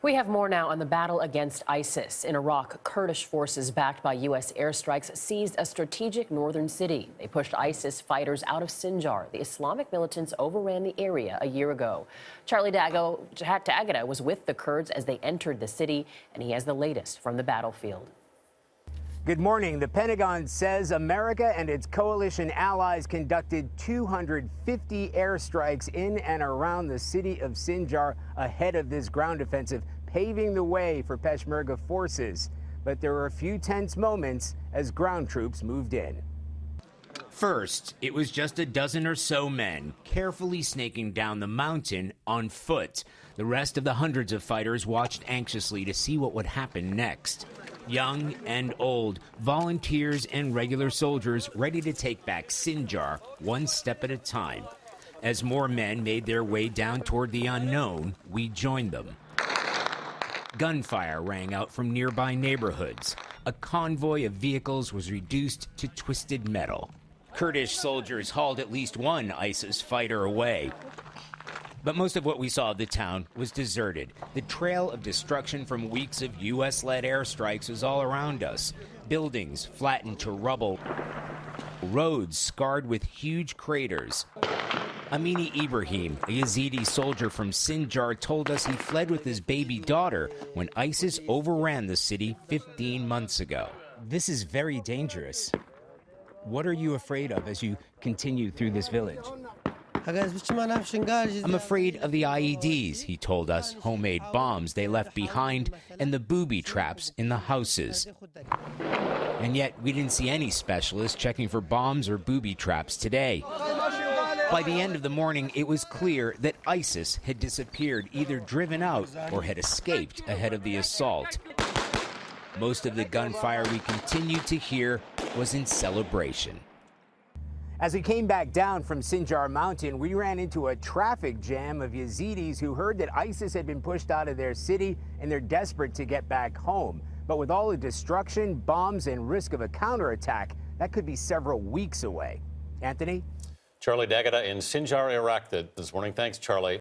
We have more now on the battle against ISIS. In Iraq, Kurdish forces backed by U.S. airstrikes seized a strategic northern city. They pushed ISIS fighters out of Sinjar. The Islamic militants overran the area a year ago. Charlie D'Agata was with the Kurds as they entered the city, and he has the latest from the battlefield. Good morning. The Pentagon says America and its coalition allies conducted 250 airstrikes in and around the city of Sinjar ahead of this ground offensive, paving the way for Peshmerga forces. But there were a few tense moments as ground troops moved in. First, it was just a dozen or so men carefully snaking down the mountain on foot. The rest of the hundreds of fighters watched anxiously to see what would happen next. Young and old, volunteers and regular soldiers ready to take back Sinjar one step at a time. As more men made their way down toward the unknown, we joined them. Gunfire rang out from nearby neighborhoods. A convoy of vehicles was reduced to twisted metal. Kurdish soldiers hauled at least one ISIS fighter away. But most of what we saw of the town was deserted. The trail of destruction from weeks of U.S.-led airstrikes was all around us. Buildings flattened to rubble. Roads scarred with huge craters. Amini Ibrahim, a Yazidi soldier from Sinjar, told us he fled with his baby daughter when ISIS overran the city 15 months ago. This is very dangerous. What are you afraid of as you continue through this village? I'm afraid of the IEDs, he told us, homemade bombs they left behind, and the booby traps in the houses. And yet, we didn't see any specialists checking for bombs or booby traps today. By the end of the morning, it was clear that ISIS had disappeared, either driven out or had escaped ahead of the assault. Most of the gunfire we continued to hear was in celebration. As we came back down from Sinjar Mountain, we ran into a traffic jam of Yazidis who heard that ISIS had been pushed out of their city and they're desperate to get back home. But with all the destruction, bombs, and risk of a counterattack, that could be several weeks away. Anthony? Charlie D'Agata in Sinjar, Iraq this morning. Thanks, Charlie.